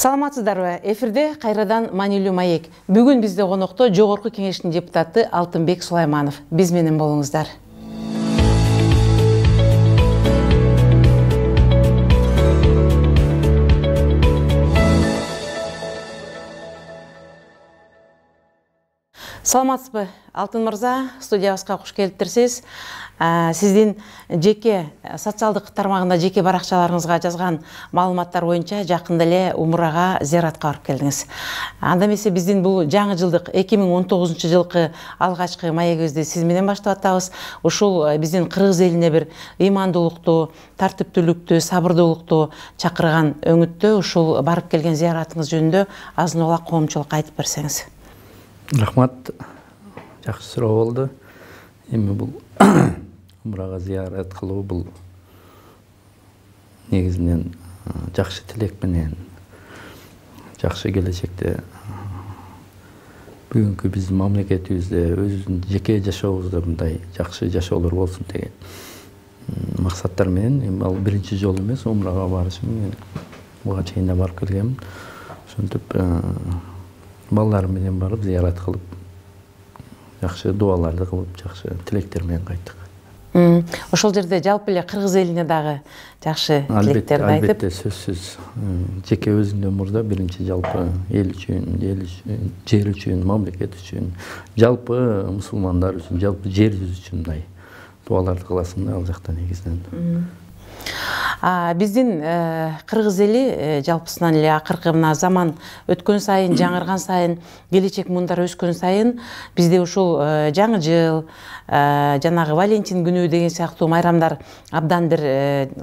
Саламатсыздарбы? Эфирде кайрадан Маанилүү маек. Бүгүн бизде конокто Жогорку Кеңештин депутаты Алтынбек Сулайманов. Биз менен болуңуздар. Саламатсызбы? Алтын мырза, студиябызга куш келиптирсиз. Сиздин жеке социалдык тармагында жеке баракчаларыңызга жазган маалыматтар боюнча жакында эле умурага зыяратка барып келдиңиз. Анда эмесе биздин бул жаңы жылдык 2019 жылкы алгачкы маегибизди сиз менен баштап атабыз. Ушул биздин кыргыз элине бир ыймандуулукту, тартиптүүлүктү, сабырдуулукту чакырган өңүттө ушул барып келген зыяратыңыз жөнүндө азын улак коомчулукка айтып берсеңиз. Рахмат, жакшы суроо болду. Эми бул умурага зыярат кылуу бул негизинен жакшы тилек менен жакшы келечекте бүгүнкү биздин мамлекетибизде өзүбүздүн жеке жашообузда мындай жакшы жашоолор болсун деген максаттар менен эми ал биринчи жолу эмес, умурага барышым буга чейин да барып келгенмин. Ошентип балдарым менен барып зыярат кылып, жакшы дуаларды кылып, жакшы тилектер менен кайттык. Ошол жерде жалпы эле кыргыз элине дагы жакшы тилектерди айтып. Албетте, сөзсүз. Жеке өзүнүн мурда биринчи жалпы эл үчүн, жер үчүн, мамлекет үчүн, жалпы мусулмандар үчүн, жалпы жер жүзү үчүн мындай дуаларды кыласың да ал жакта негизинен. Биздин кыргыз эли жалпысынан эле акыркы мына заман өткөн сайын, жаңырган сайын, келечек мундар өскөн сайын бизде ушул жаңы жыл, жанагы Валентин күнү деген сыяктуу майрамдар абдан бир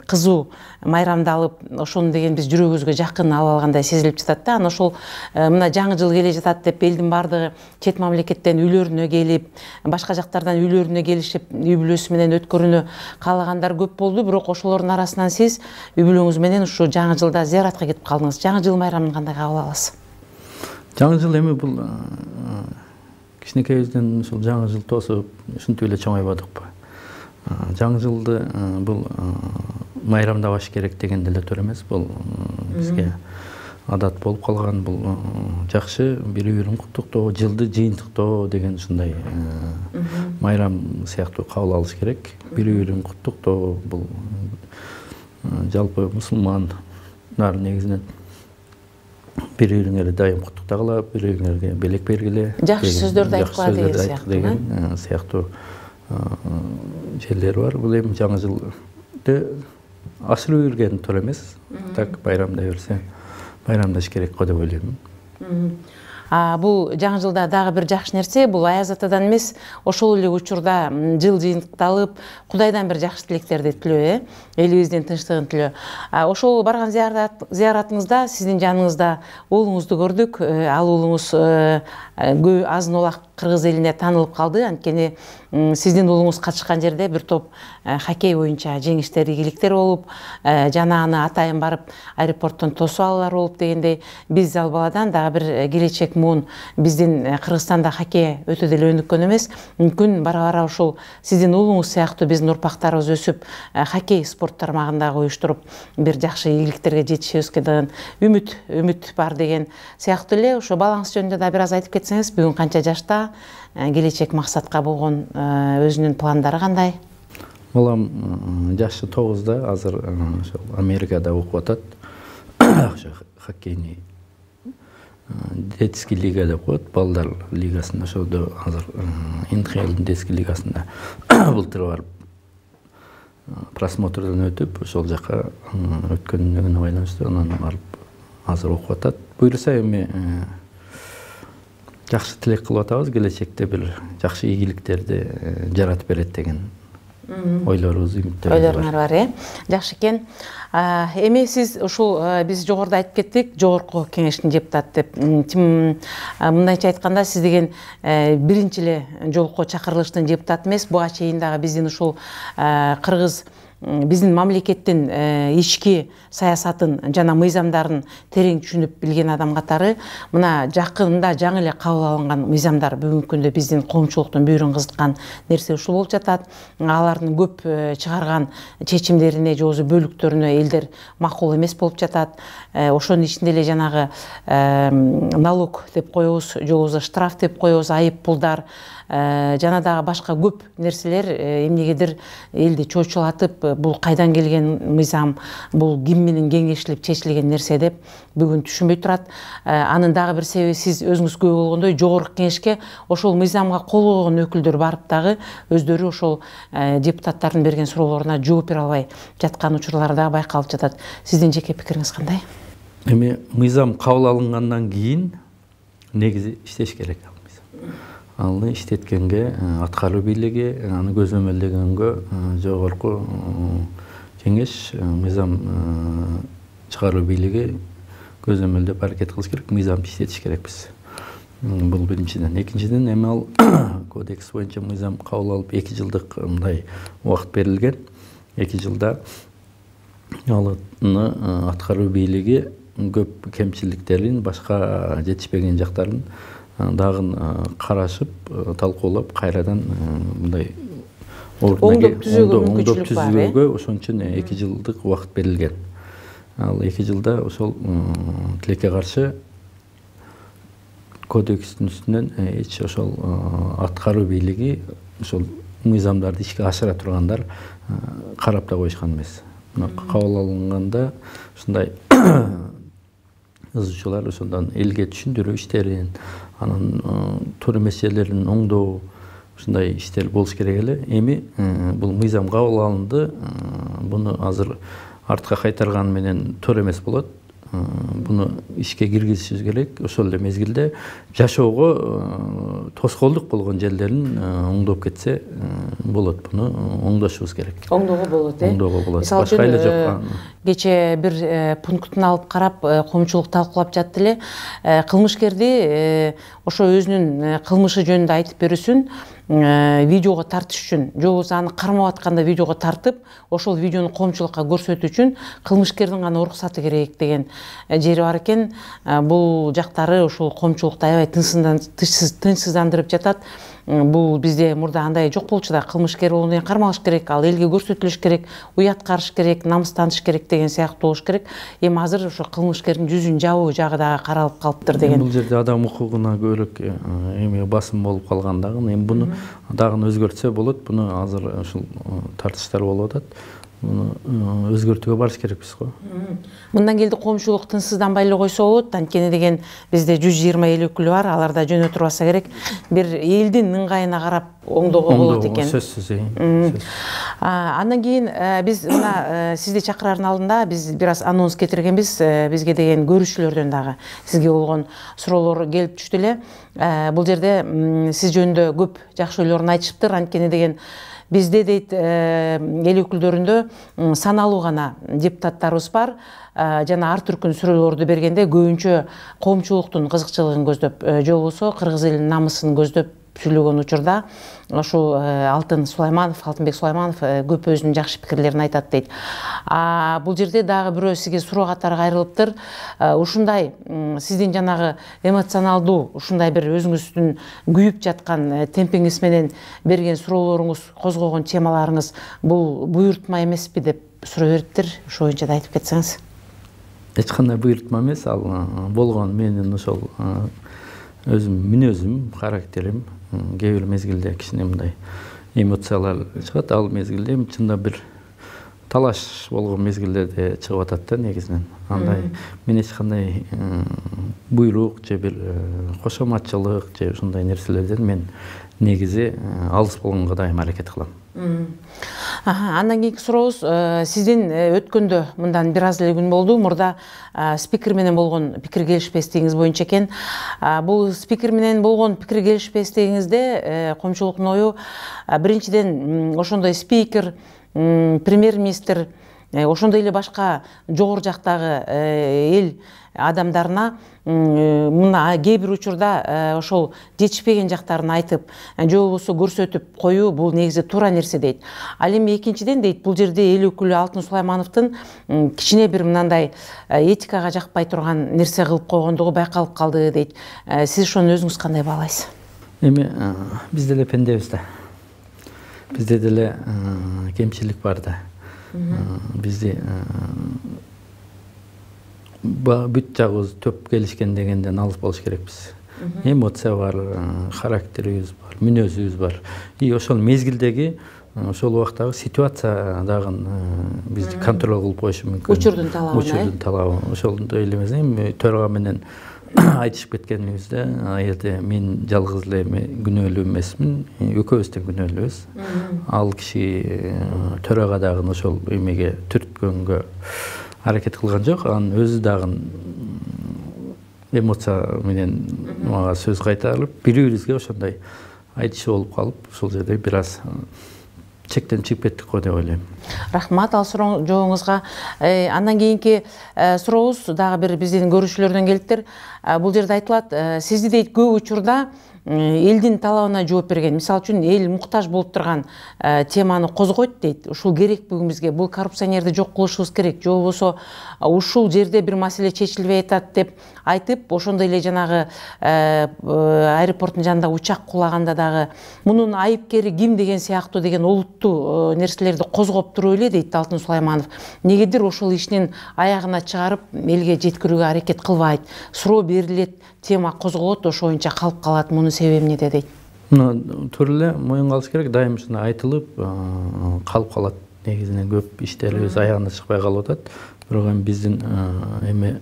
кызуу майрамдалып, ошону деген биз жүрөгүбүзгө жакын алып алгандай сезилип жатат да. Анан ошол мына жаңы жыл келе жатат деп элдин бардыгы чет мамлекеттен үйлөрүнө келип, башка жактардан үйлөрүнө келишип, үй бүлөсү менен өткөрүүнү каалагандар көп болду, бирок ошолордун арасынан сиз үй бүлөңүз менен ушу жаңы жылда зыяратка кетип калдыңыз. Жаңы жыл майрамын кандай кабыл аласыз? Жаңы жыл эми бул кичинекейибизден ушул жаңы жыл тосуп, ушинтип эле чоңойбодукпу. Жаңы жылды бул майрамдабаш керек деген деле туура эмес. Бул бизге адат болуп калган, бул жакшы бири-бирин куттуктоо, жылды жыйынтыктоо деген ушундай майрам сыяктуу кабыл алыш керек. Бири-бирин куттуктоо бул жалпы мусулмандар негизинен бири-бириңерди дайым куттуктагыла, бири-бириңерге белек бергиле, жакшы сөздөрдү айткыла деген сыяктуу жерлер бар. Бул эми жаңы жылды ашырып берген туура эмес. Так байрамдай берсе, байрамдаш керек го деп ойлойм. Бул жаңы жылда дагы бир жакшы нерсе, бул Аяз Атадан эмес, ошол эле учурда жыл жыйынтыкталып, Кудайдан бир жакшы тилектерди tilөө, элибиздин тынчтыгын tilөө. Ошол барган зыяратыңызда сиздин жаныңызда уулуңузду көрдүк. Ал уулуңуз азын улак кыргыз элине таанылып калды. Анткени сиздин уулуңуз катышкан жерде бир топ хоккей боюнча жеңиштер, ийгиликтер болуп, жана аны атайын барып аэропорттон тосуп алалар болуп дегендей, биз ал баладан дагы бир келечек муун биздин Кыргызстанда хоккей өтө деле өнүккөн эмес. Мүмкүн бара-бара ушул сиздин уулуңуз сыяктуу биздин урпактарыбыз өсүп, хоккей спорт тармагында уюштуруп бир жакшы ийгиликтерге жетишебизге деген үмүт бар деген сыяктуу эле. Ошо балаңыз жөнүндө да бир аз айтып кетсеңиз, бүгүн канча жашта, келечек максатка болгон өзүнүн пландары кандай? Балам жашы 9-да, азыр ошол Америкада окуп атат. Ошо хоккейный детский лига деп коет, балдар лигасында, ошодо азыр НХЛдин детский лигасында былтыр барып просмотрдон өтүп, ошол жака өткөнүнө байланыштуу анан барып азыр окуп атат. Буюрса эми жакшы тилек кылып атабыз, келечекте бир жакшы ийгиликтерди жаратып берет деген ойлорубуз, үмүттөрүбүз бар. Жакшы экен. Эми сиз ушул биз жогоруда айтып кеттик, Жогорку Кеңештин депутаты деп. Мындайча айтканда, сиз деген биринчи эле жолку чакырылыштын депутаты эмес, буга чейин дагы биздин ушул кыргыз биздин мамлекеттин ички саясатын жана мыйзамдарын терең түшүнүп билген адам катары мына жакында жаңы эле кабыл алынган мыйзамдар бүгүнкү күндө биздин коомчулуктун бүйүрүн кызыткан нерсе ушул болуп жатат. Алардын көп чыгарган чечимдерине же болбосо бөлүктөрүнө элдер макул эмес болуп жатат. Ошонун ичинде эле жанагы налог деп коебуз, же болбосо штраф деп коебуз, айып пулдар, жана дагы башка көп нерселер эмнегедир элди чочулатып, бул кайдан келген мыйзам, бул ким менен кеңешилип чечилген нерсе деп бүгүн түшүнбөй турат. Анын дагы бир себеби сиз өзүңүз күбө болгондой жогорку кеңешке ошол мыйзамга кол койгон өкүлдөр барып дагы өздөрү ошол депутаттардын берген суроолоруна жооп бере албай жаткан учурлар дагы байкалып жатат. Сиздин жеке пикириңиз кандай? Эми мыйзам кабыл алынгандан кийин негизи иштеш керек. Аны иштеткенге аткаруу бийлиги, аны көзөмөлдөгөнгө жогорку кеңеш, мыйзам чыгаруу бийлиги көзөмөлдөп аракет кылыш керек, мыйзамды иштетиш керекпиз. Бул биринчиден. Экинчиден, эми ал кодекс боюнча мыйзам кабыл алып 2 жылдык мындай убакыт берилген. 2 жылда аны аткаруу бийлиги көп кемчиликтерин, башка жетишпеген жактарын дагы карашып, талкуулап, кайрадан мындай оңдоп түзүүгө ошон үчүн 2 жылдык убакыт берилген. Ал 2 жылда ошол тилекке каршы кодекстин үстүнөн эч ошол аткаруу бийлиги ошол мыйзамдарды ишке ашыра тургандар карап да коюшкан эмес. Кабыл алынганда ушундай ызчылар ошондон элге түшүндүрүү иштерин, анын туура эмес жерлерин оңдоо, ушундай иштер болуш керек эле. Эми бул мыйзам кабыл алынды, буну азыр артка кайтарган менен туура эмес болот. Буну ишке киргизишибиз керек. Ошол эле мезгилде жашоого тоскоолдук болгон жерлерин оңдоп кетсе болот. Буну оңдошубуз керек. Оңдоого болот, Оңдоого болот. Башка эле жок. Кече бир пунктун алып карап, коомчулук талкуулап жатты эле. Кылмышкерди ошо өзүнүн кылмышы жөнүндө айтып берүүсүн видеого тартыш үчүн, же болбосо аны кармап атканда видеого тартып, ошол видеону коомчулукка көрсөтүү үчүн кылмышкердин гана уруксаты керек деген жери бар экен. Бул жактары ошол коомчулукту аябай тынчсыздандырып жатат. Бул бизде мурда андай жок болчу да, кылмышкер болгондон кийин кармалыш керек, ал элге көрсөтүлүш керек, уят карыш керек, намыстаныш керек деген сыяктуу болуш керек. Эми азыр ошо кылмышкердин жүзүн жабуу жагы дагы каралып калыптыр деген. Бул жерде адам укугуна көбүрөөк эми басым болуп калган дагы. Эми буну дагы өзгөртсө болот. Буну азыр ушул тартыштар болуп атат. Буну өзгөртүүгө барыш керекпиз го. Мындан келди коомчулук тынчсызданбай эле койсо болот. Анткени деген бизде 120 эл өкүлү бар, алар да жөнө турбаса керек. Бир элдин ыңгайына карап оңдоого болот экен. Сөзсүз. Андан кийин биз мына сизди чакырардын алдында биз бир аз анонс кетиргенбиз. Бизге деген көрүүчүлөрдөн дагы сизге болгон суроолор келип түштү эле. Бул жерде сиз жөнүндө көп жакшы ойлорун айтышыптыр. Анткени деген бизде дейт эл өкүлдөрүндө саналуу гана депутаттарыбыз бар. Жана ар түркүн сүрөөлөрдү бергенде көбүнчө коомчулуктун кызыкчылыгын көздөп, же болбосо кыргыз элинин намысын көздөп сүйлөгөн учурда ошол Алтынбек Сулайманов көп өзүнүн жакшы пикирлерин айтат дейт. Бул жерде дагы бирөө сизге суроо катары кайрылыптыр. Ушундай сиздин жанагы эмоционалдуу, ушундай бир өзүңүздүн күйүп жаткан темпиңиз менен берген суроолоруңуз, козгогон темаларыңыз бул буйртма эмеспи деп суроо бериптир. Ошол боюнча да айтып кетсеңиз. Эч кандай буйртма эмес, ал болгон менин ошол өзүм мүнөзүм, характерим. Кээ бир мезгилде кичине мындай эмоциялар чыгат. Ал мезгилде чында бир талаш болгон мезгилдерде чыгып атат да негизинен. Андай мен эч кандай буйрук же бир кошоматчылык же ушундай нерселерден мен негизи алыс болгонго дайым аракет кылам. Андан кийинки сурообуз, сиздин өткөндө мындан бир аз эле күн болду, мурда спикер менен болгон пикир келишпестигиңиз боюнча экен. Бул спикер менен болгон пикир келишпестигиңизде коомчулуктун ою биринчиден ошондой спикер, премьер-министр ошондой эле башка жогору жактагы эл адамдарына мына кээ бир учурда ошол жетишпеген жактарын айтып же болбосо көрсөтүп коюу бул негизи туура нерсе дейт. Ал эми экинчиден дейт, бул жерде эл өкүлү Алтын Сулаймановдун кичине бир мындай этикага жакпай турган нерсе кылып койгондугу байкалып калды дейт. Сиз ошону өзүңүз кандай баалайсыз? Эми биз деле пендебиз да. Бизде деле кемчилик бар да. Бизди бүт жагыбыз төп келишкен дегенден алыс болуш керекпиз. Эмоция бар, характерибиз бар, мүнөзүбүз бар. И ошол мезгилдеги, ошол убактагы ситуация дагы бизди контроль кылып коюшу мүмкүн. Учурдун талабы. Ошондой эле эмес. Эми төрага менен айтышып кеткенибизде, аерде мен жалгыз эле күнөөлүү эмесмин, экөөбүз тең күнөөлүүбүз. Ал киши төрага дагы ошол эмеге түрткөнгө аракет кылган жок. Анын өзү дагы эмоция менен мага сөз кайтарылып, бири-бирибизге ошондой айтышы болуп калып, ошол жерде бир аз чектен чыгып кеттик го деп ойлойм. Рахмат ал жооңузга. Андан кийинки сурообуз дагы бир биздин көрүүчүлөрдөн келиптир. Бул жерде айтылат, сизди дейт көп учурда элдин талабына жооп берген. Мисалы үчүн эл муктаж болуп турган теманы козгойт дейт. Ушул керек бүгүнбүзгө, бул коррупционерди жок кылышыбыз керек. Же болбосо ушул жерде бир маселе чечилбей атат деп айтып, ошондой эле жанагы аэропорттун жанында учак кулаганда дагы мунун айыпкери ким деген сыяктуу деген олуттуу нерселерди козгоп туруп эле дейт Алтын Сулайманов. Негедир ошол ишинин аягына чыгарып элге жеткирүүгө аракет кылбайт. Суроо берилет, тема козголот, ошо боюнча калып калат. Мунун себеби эмнеде дейт? Туура эле моюнга алыш керек. Дайым ушуну айтылып калып калат. Негизинен көп иштерибиз аягына чыкпай калып атат. Бирок эми биздин эми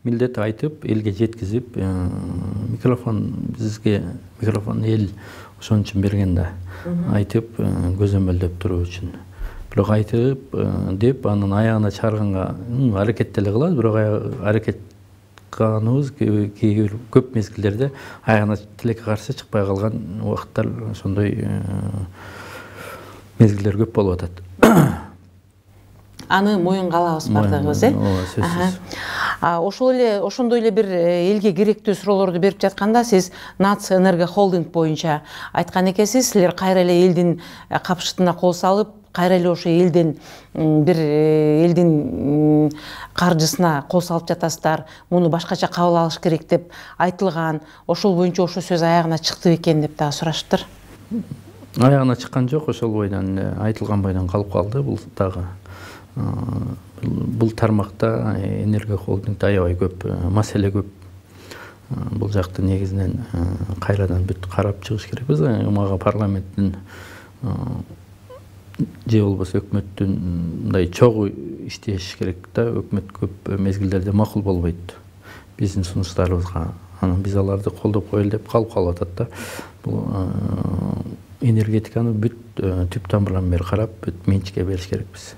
милдет айтып, элге жеткизип, бизге микрофон эл ошон үчүн берген да. Айтып, көзөмөлдөп туруу үчүн. Бирок айтып деп анын аягына чыгарганга аракет деле кылат, бирок аракет кылганыбыз көп мезгилдерде аягына тилекке каршы чыкпай калган убакыттар, ошондой мезгилдер көп болуп атат. Аны моюнга алабыз бардыгыбыз, сөзсүз. Ошондой эле бир элге керектүү суроолорду берип жатканда сиз Нация Энерго холдинг боюнча айткан экенсиз, силер кайра эле элдин капшытына кол салып, кайра эле ошо элдин каржысына кол салып жатасыздар, муну башкача кабыл алыш керек деп айтылган. Ошол боюнча ошо сөз аягына чыкты экен деп дагы сурашыптыр. Аягына чыккан жок, ошол бойдон айтылган бойдон калып калды. Бул дагы бул тармакта Энерго холдингде аябай көп маселе көп. Бул жакты негизинен кайрадан бүт карап чыгыш керекпиз. Мага парламенттин же болбосо өкмөттүн мындай чогуу иштеш керек да. Өкмөт көп мезгилдерде макул болбойт биздин сунуштарыбызга. Анан биз аларды колдоп коелу деп калып атат да. Бул энергетиканы бүт түп тамырынан бери карап, бүт менчикке бериш керекпиз.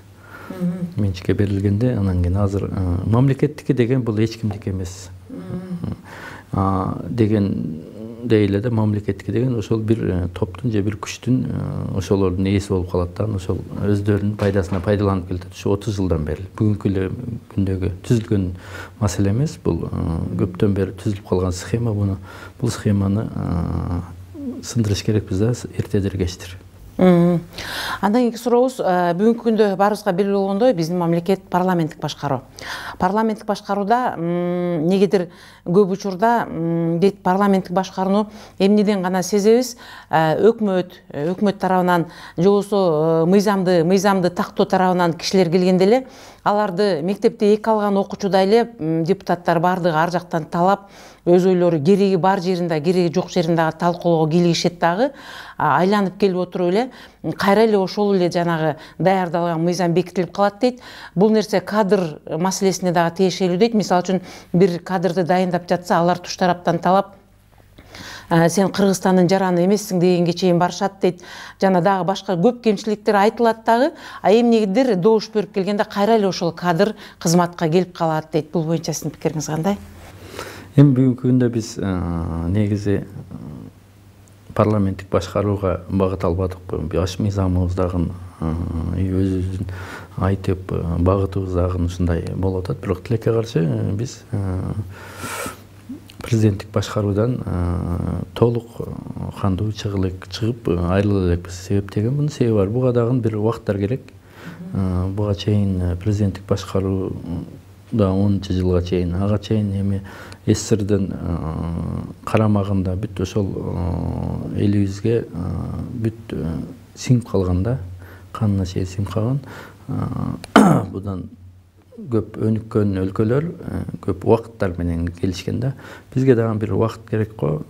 Менчикке берилгенде анан кийин азыр мамлекеттики деген бул эч кимдики эмес. Дегенде эле да мамлекеттики деген ошол бир топтун же бир күчтүн ошолордун ээси болуп калат да. Ошол өздөрүнүн пайдасына пайдаланып келатат. Ушу 30 жылдан бери бүгүнкү эле күндөгү түзүлгөн маселе эмес. Бул көптөн бери түзүлүп калган схема. Бул схеманы сындырыш керекпиз да, эртедир кечтир. Андан кийинки сурообуз, бүгүнкү күндө баарыбызга белгилүү болгондой, биздин мамлекет парламенттик башкаруу. Парламенттик башкарууда негедир көп учурда дейт, парламенттик башкарууну эмнеден гана сезебиз, өкмөт тарабынан же болбосо мыйзамды тактоо тарабынан кишилер келгенде эле аларды мектепте эки алган окуучудай эле депутаттар баардыгы ар жактан талап, өз ойлору кереги бар жеринде, кереги жок жеринде талкуулоого кийлигишет дагы, айланып келип отуруп эле кайра эле ошол эле жанагы даярдалган мыйзам бекитилип калат дейт. Бул нерсе кадр маселесине дагы тиешелүү дейт. Мисалы үчүн бир кадрды дайындап жатса, алар туш тараптан талап, сен Кыргызстандын жараны эмессиң дегенге чейин барышат дейт. Жана дагы башка көп кемчиликтер айтылат дагы. Эмнегедир добуш берип келгенде кайра эле ошол кадр кызматка келип калат дейт. Бул боюнча сиздин пикириңиз кандай? Эми бүгүнкү күндө биз негизи парламенттик башкарууга багыт албадыкпы. Баш мыйзамыбыз дагы өзүбүздүн айтып багытыбыз дагы ушундай болуп атат. Бирок тилекке каршы биз президенттик башкаруудан толук кандуу чыгып айрыла элекпиз. Себеп деген мунун себеби бар. Буга дагы бир убакыттар керек. Буга чейин президенттик башкаруу да 10 жылга чейин, ага чейин эми СССРдин карамагында бүт ошол элибизге бүт сиңип калганда, канына чейин сиңип калган. Будан көп өнүккөн өлкөлөр көп убакыттар менен келишкен да. Бизге дагы бир убакыт керек го.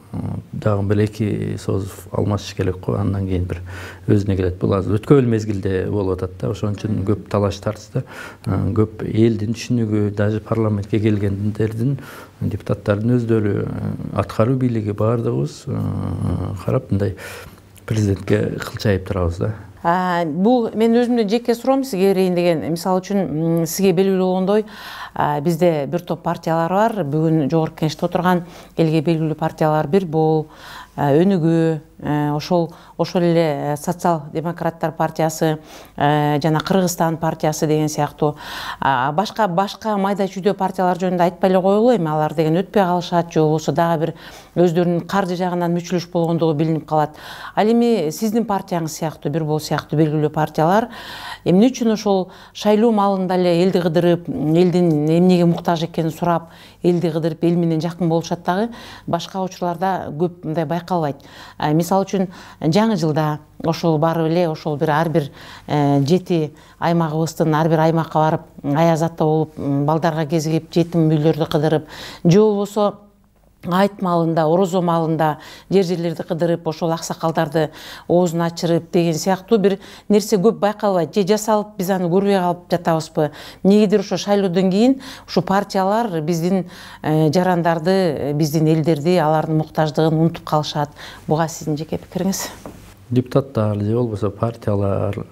Дагы бир 2 созуп алмашыш керек го. Андан кийин бир өзүнө келет. Бул азыр өткөн мезгилде болуп атат да. Ошон үчүн көп талаш тартышты. Көп элдин түшүнүгү, даже парламентке келгендердин, депутаттардын өздөрү, аткаруу бийлиги баардыгыбыз карап мындай президентке кылчайып турабыз да. Бул мен өзүмдүн жеке суроом сизге берейин деген. Мисалы үчүн сизге белгилүү болгондой, бизде бир топ партиялар бар. Бүгүн жогорку кеңеште отурган элге белгилүү партиялар бир бул, Өнүгүү, ошол эле социал-демократтар партиясы, жана Кыргызстан партиясы деген сыяктуу башка майда чүйдө партиялар жөнүндө айтпай эле коелу. Эми алар деген өтпөй калышат же болбосо дагы бир өздөрүнүн каржы жагынан мүчүлүш болгондугу билинип калат. Ал эми сиздин партияңыз сыяктуу, бир бул сыяктуу белгилүү партиялар эмне үчүн ошол шайлоо маалында эле элди кыдырып, элдин эмнеге муктаж экенин сурап, элди кыдырып, эл менен жакын болушат дагы башка учурларда көп мындай байкалбайт. Мисалы үчүн жаңы жылда ошол барып эле ошол бир ар бир 7 аймагыбыздын ар бир аймакка барып аяз ата болуп, балдарга кезигип, жетим үйлөрдү кыдырып, же болбосо айт маалында, орозо маалында жерлерди кыдырып, ошол аксакалдарды оозун ачырып деген сыяктуу бир нерсе көп байкалбайт. Же жасалып, биз аны көрбөй калып жатабызбы? Эмнегедир ошо шайлоодон кийин ушу партиялар биздин жарандарды, биздин элдерди, алардын муктаждыгын унутуп калышат. Буга сиздин жеке пикириңиз? Депутаттар же болбосо партиялар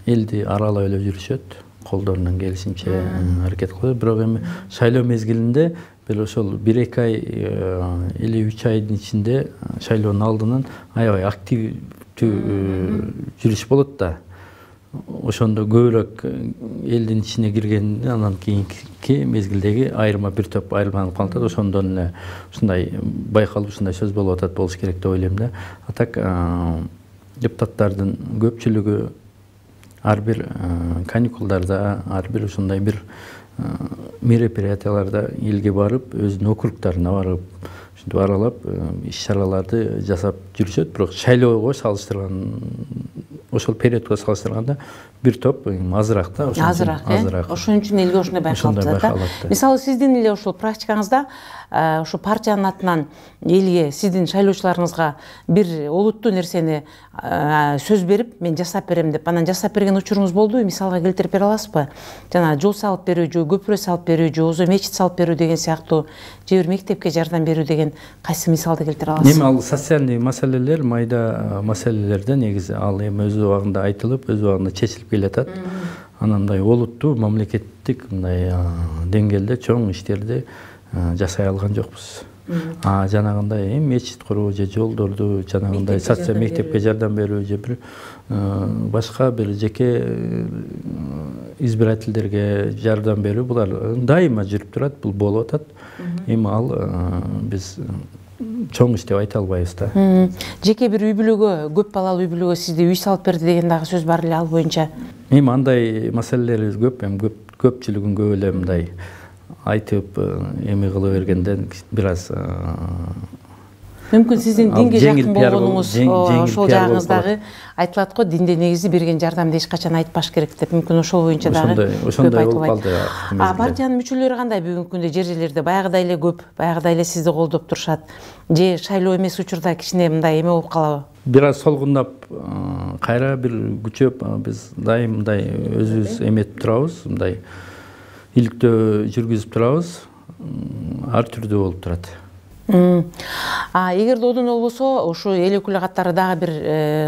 элди аралап эле жүрүшөт, колдорунан келишинче аракет кылып. Бирок эми шайлоо мезгилинде бир ошол 1-2 ай или 3 айдын ичинде шайлоонун алдынан аябай активдүү жүрүш болот да. Ошондо көбүрөөк элдин ичине киргенде андан кийинки мезгилдеги айырма бир топ айырмаланып калат. Ошондон эле ушундай байкалып, ушундай сөз болуп атат, болуш керек деп ойлойм да. Так депутаттардын көпчүлүгү ар бир каникулдарда, ар бир ушундай бир мероприятияларда элге барып, өзүнүн округтарына барып, ушинтип аралап, иш-чараларды жасап жүрүшөт. Бирок шайлоого салыштырган, ошол периодко салыштырганда бир топ азыраак да. Азыраак. Ошон үчүн элге ошондой байкалып жатат. Мисалы сиздин эле ошол практикаңызда ошо партиянын атынан элге, сиздин шайлоочуларыңызга бир олуттуу нерсени сөз берип, мен жасап берем деп, анан жасап берген учуруңуз болдубу? Мисалга келтирип бере аласызбы? Жана жол салып берүү, же көпүрө салып берүү, же болбосо мечит салып берүү деген сыяктуу, же бир мектепке жардам берүү деген кайсы мисалды келтире аласыз? Эми ал социальный маселелер, майда маселелерде негизи ал эми өз убагында айтылып, өз убагында чечилип келатат. Анан мындай олуттуу мамлекеттик мындай деңгээлде чоң иштерди жасай алган жокпуз. Жанагындай мечит куруу же жолдорду, жанагындай социалдык мектепке жардам берүү же бир башка бир жеке избирательдерге жардам берүү, булар дайыма жүрүп турат, бул болуп атат. Эми ал биз чоң иш деп айта албайбыз да. Жеке бир үй бүлөгө, көп балалуу үй бүлөгө сизде үй салып берди деген дагы сөз бар эле ал боюнча. Эми андай маселелерибиз көп, эми көпчүлүгүн көп эле мындай айтып эми кыла бергенден бир аз мүмкүн сиздин динге жакын болгонуңуз ошол жагыңыздагы айтылат го, динде негизи берген жардамды эч качан айтпаш керек деп, мүмкүн ошол боюнча дагы ошондой болуп калды. Партиянын мүчөлөрү кандай бүгүнкү күндө жерлерде? Баягыдай эле көп, баягыдай эле сизди колдоп турушат, же шайлоо эмес учурда кичине мындай эме болуп калабы? Бир аз солгундап, кайра бир күчөп, биз дайым мындай өзүбүз эметип турабыз, мындай иликтөө жүргүзүп турабыз, ар түрдүү болуп турат. Эгерде одон болбосо, ушу эл өкүлү катары дагы бир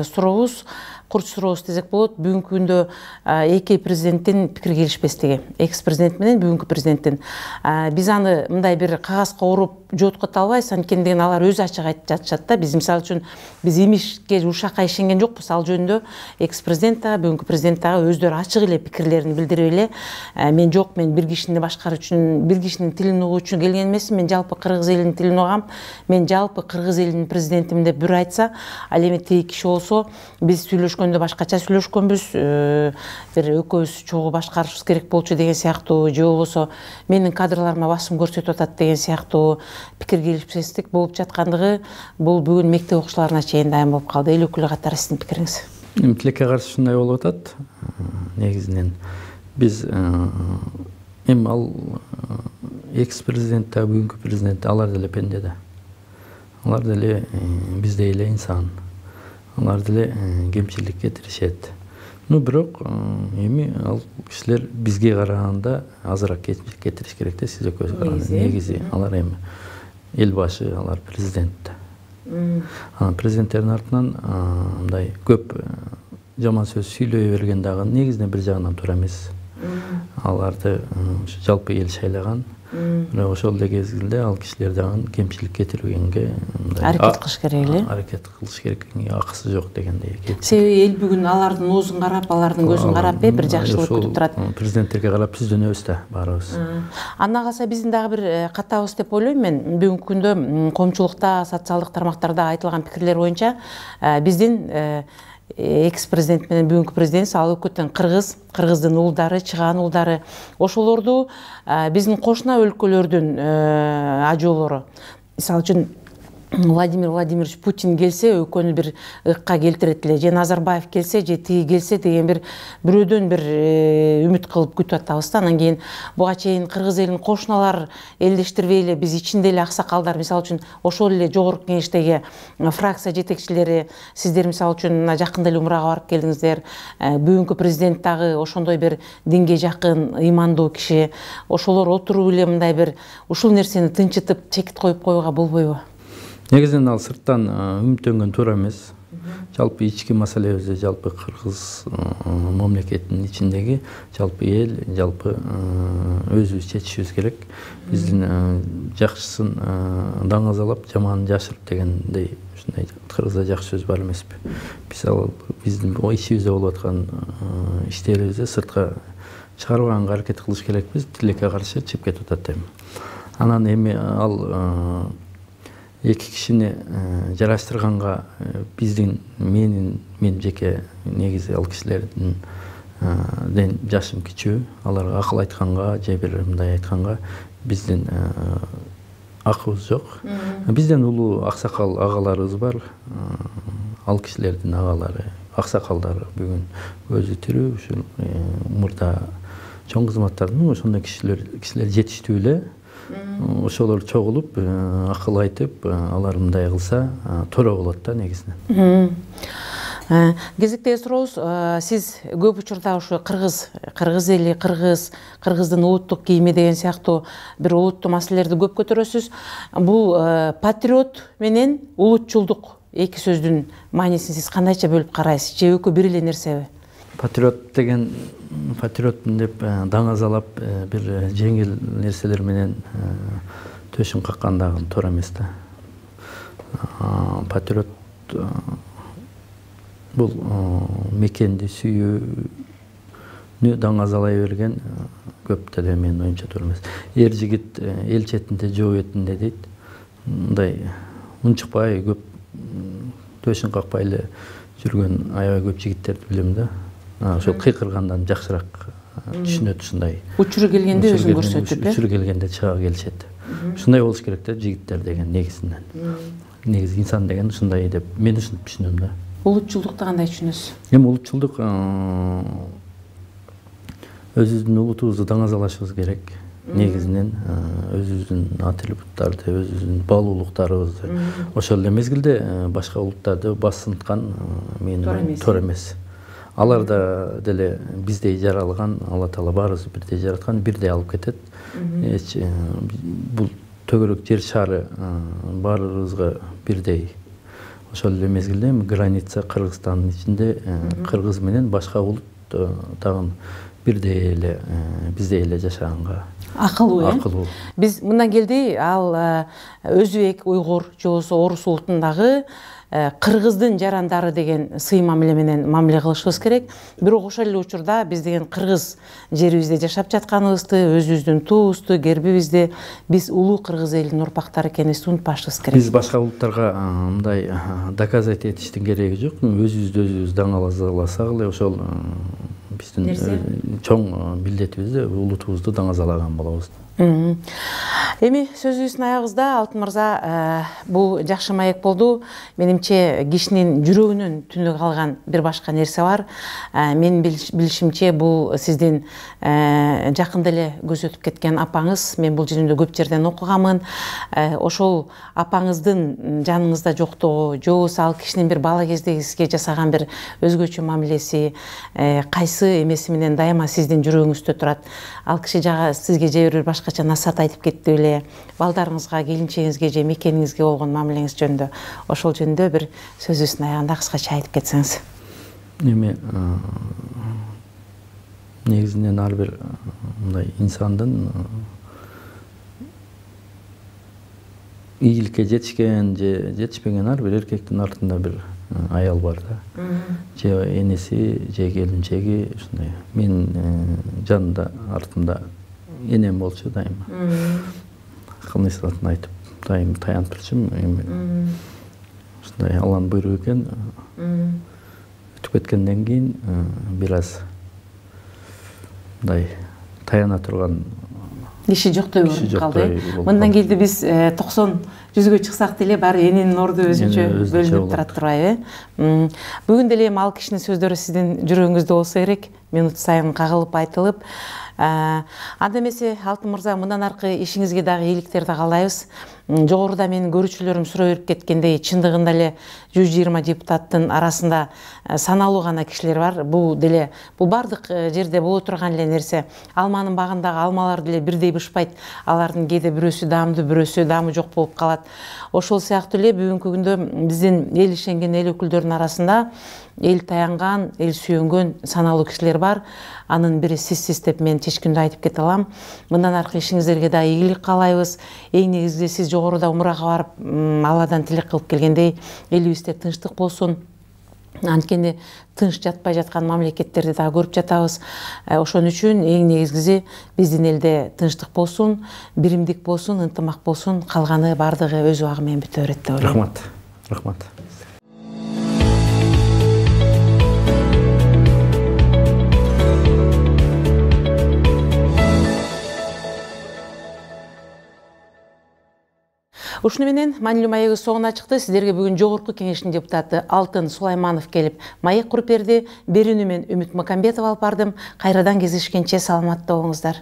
сурообуз. курч сурообуз десек болот. Бүгүнкү күндө эки президенттин пикир келишпестиги, экс президент менен бүгүнкү президенттин. Биз аны мындай бир кагазга уруп жооткото албайбыз, анткени алар өзү ачык айтып жатышат да. Биз мисалы үчүн биз имишке ушакка ишенген жокпуз. Ал жөнүндө экс президент да, бүгүнкү президент дагы өздөрү ачык эле пикирлерин билдирип эле, мен жок, мен бир кишини башкаруу үчүн, бир кишинин тилин угуу үчүн келген эмесмин, мен жалпы кыргыз элинин тилин угам, мен жалпы кыргыз элинин президентимин деп бир айтса, ал эми тээ киши болсо, биз сүйлөшкөндө башкача сүйлөшкөнбүз, бир экөөбүз чогуу башкарышыбыз керек болчу деген сыяктуу, же болбосо менин кадрларыма басым көрсөтүп атат деген сыяктуу пикир келишпестик болуп жаткандыгы бул бүгүн мектеп окуучуларына чейин дайым болуп калды. Эл өкүлү катары сиздин пикириңиз? Тилекке каршы ушундай болуп атат. Негизинен биз эми ал экс президент да, бүгүнкү президент, алар деле пенде да. Алар деле биздей эле инсан. Алар деле кемчилик кетиришет. Бирок эми ал кишилер бизге караганда азыраак кемчилик кетириш керек да, сиз экөөсү караганда. Негизи алар эми эл башы, алар президент да. Президенттердин артынан мындай көп жаман сөз сүйлөй берген дагы негизинен бир жагынан туура эмес. Аларды жалпы эл шайлаган. Бирок ошол эле кезинде ал кишилер дагы кемчилик кетирбегенге аракет кылыш керек эле. Аракет кылыш керек, акысы жок дегендей. Себеби эл бүгүн алардын оозун карап, алардын көзүн карап, бир жакшылык күтүп турат. Президенттерге карап түздөнөбүз да баарыбыз. Анда калса биздин дагы бир катабыз деп ойлойм мен. Бүгүнкү күндө коомчулукта, социалдык тармактарда айтылган пикирлер боюнча биздин экс президент менен бүгүнкү президент ал өкөттөн кыргыздын уулдары, чыгаан уулдары, ошолорду биздин кошуна өлкөлөрдүн ажоолору, мисалы үчүн Владимир Владимирович Путин келсе экөөнү бир ыкка келтирет эле, же Назарбаев келсе, же тиги келсе деген бирөөдөн бир үмүт кылып күтүп атабыз да. Анан кийин буга чейин кыргыз элинин кошуналар элдештирбей эле биз ичинде эле аксакалдар, мисалы үчүн ошол эле жогорку кеңештеги фракция жетекчилери, сиздер мисалы үчүн жакында эле умрага барып келдиңиздер. Бүгүнкү президент дагы ошондой бир динге жакын, ыймандуу киши. Ошолор отуруп эле мындай бир ушул нерсени тынчытып чекит коюп коюуга болбойбу? Негизинен ал сырттан үмүттөнгөн туура эмес. Жалпы ички маселебизде, жалпы кыргыз мамлекетинин ичиндеги жалпы эл, жалпы өзүбүз чечишибиз керек. Биздин жакшысын даңазалап, жаманын жашырып дегендей ушундай кыргызда жакшы сөз бар эмеспи? Биз ал биздин ичибизде болуп аткан иштерибизди сыртка чыгарбаганга аракет кылыш керекпиз. Тилекке каршы чыгып кетип атат эми. Анан эми ал эки кишини жараштырганга мен жеке негизи ал кишилердин жашым кичүү, аларга акыл айтканга же бир мындай айтканга биздин акыбыз жок. Бизден улуу аксакал агаларыбыз бар. Ал кишилердин агалары, аксакалдары бүгүн өзү тирүү, ушул мурда чоң кызматтардын ошондой кишилер жетиштүү эле. Ошолор чогулуп, акыл айтып, алар мындай кылса туура болот да негизинен. Кезектеги сурообуз, сиз көп учурда ушу кыргыз эли, кыргыздын улуттук кийими деген сыяктуу бир улуттуу маселелерди көп көтөрөсүз. Бул патриот менен улутчулдук эки сөздүн маанисин сиз кандайча бөлүп карайсыз? Же экөө бир эле нерсеби? Патриотмун деп даңазалап бир жеңил нерселер менен төшүн каккандагы туура эмес да. Патриот бул мекенди сүйүүнү даңазалай берген көп деле менин оюмча туура эмес. Эр жигит эл четинде, жоо бетинде дейт. Мындай унчукпай көп төшүн какпай эле жүргөн аябай көп жигиттерди билем да. Ошол кыйкыргандан жакшыраак түшүнөт ушундай. Учуру келгенде өзүн көрсөтүп, учуру келгенде чыга келишет. Ушундай болуш керек да жигиттер деген негизинен. Негизи инсан деген ушундай деп мен ушинтип түшүнөм да. Улутчулдукту кандай түшүнөсүз? Эми улутчулдук өзүбүздүн улутубузду даңазалашыбыз керек. Негизинен өзүбүздүн атрибуттарды, өзүбүздүн баалуулуктарыбызды, ошол эле мезгилде башка улуттарды басынткан мен туура эмес. Алар да деле биздей жаралган, Алла Таала баарыбызды бирдей жараткан, бирдей алып кетет. Бул төгөрөк жер шары баарыбызга бирдей. ошол эле мезгилде граница Кыргызстандын ичинде кыргыз менен башка улут дагы бирдей эле биздей эле жашаганга акылуу. Биз мындан келди ал өзбек, уйгур же болбосо орус улутундагы кыргыздын жарандары деген сый мамиле менен мамиле кылышыбыз керек. Бирок ошол эле учурда биз деген кыргыз жерибизде жашап жатканыбызды, өзүбүздүн туубузду, гербибизди биз улуу кыргыз элинин урпактары экенибизди унутпашыбыз керек. Биз башка улуттарга мындай доказать этиштин кереги жок. Өзүбүздү өзүбүз даңазаласак эле ошол биздин чоң милдетибизди, улутубузду даңазалаган болобуз. Эми сөзүбүздүн аягыбызда Алтын мырза, бул жакшы маек болду. Менимче кишинин жүрөгүнөн түнүп калган бир башка нерсе бар. Менин билишимче бул сиздин жакында эле көз өтүп кеткен апаңыз. Мен бул жөнүндө көп жерден окуганмын. Ошол апаңыздын жаныңызда жоктугу, же болбосо ал кишинин бир бала кездеги сизге жасаган бир өзгөчө мамилеси, кайсы эмеси менен дайыма сиздин жүрөгүңүздө турат? Ал киши сизге же бир башкача насаат айтып кетти беле? Балдарыңызга, келинчегиңизге же мекениңизге болгон мамилеңиз жөнүндө, ошол жөнүндө бир сөзүбүздүн аягында кыскача айтып кетсеңиз. Эми негизинен ар бир мындай инсандын ийгиликке жетишкен же жетишпеген ар бир эркектин артында бир аял бар да. Же энеси, же келинчеги, ушундай. Мен жанында, артында энем болчу дайыма. Кылмысын айтып, дайым таянып турчумун. Эми ушундай Алланын буйругу экен. Өтүп кеткенден кийин бир аз мындай таяна турган киши жоктой болуп калды. Мындан кийин биз 90-100гө чыксак деле баары эненин орду өзүнчө бөлүнүп турат турбайбы? Бүгүн деле ал кишинин сөздөрү сиздин жүрөгүңүздө болсо керек, минут сайын кагылып айтылып. Анда эмесе Алтын мырза, мындан аркы ишиңизге дагы ийгиликтерди каалайбыз. Жогоруда менин көрүүчүлөрүм суроо берип кеткендей, чындыгында эле 120 депутаттын арасында саналуу гана кишилер бар. Бул бардык жерде боло турган эле нерсе. Алманын багындагы алмалар деле бирдей бышпайт. Алардын кээде бирөөсү даамдуу, бирөөсү даамы жок болуп калат. Ошол сыяктуу эле бүгүнкү күндө биздин эл ишенген эл өкүлдөрүнүн арасында эл таянган, эл сүйөнгөн саналуу кишилер бар. Анын бири сизсиз деп мен чечкиндүү айтып кете алам. Мындан аркы ишиңиздерге да ийгилик каалайбыз. Эң негизги сиз жогоруда умрага барып, Алладан тилек кылып келгендей, элибизде тынчтык болсун. Анткени тынч жатпай жаткан мамлекеттерди дагы көрүп жатабыз. Ошон үчүн эң негизгиси биздин элде тынчтык болсун, биримдик болсун, ынтымак болсун. Калганы бардыгы өз убагы менен бүтө берет деп ойлойм. Рахмат. Ушуну менен маанилүү маегибиз соңуна чыкты. Сиздерге бүгүн жогорку кеңештин депутаты Алтын Сулайманов келип маек куруп берди. Берүүнү мен Үмүт Макамбетова алып бардым. Кайрадан кездешкенче саламатта болуңуздар.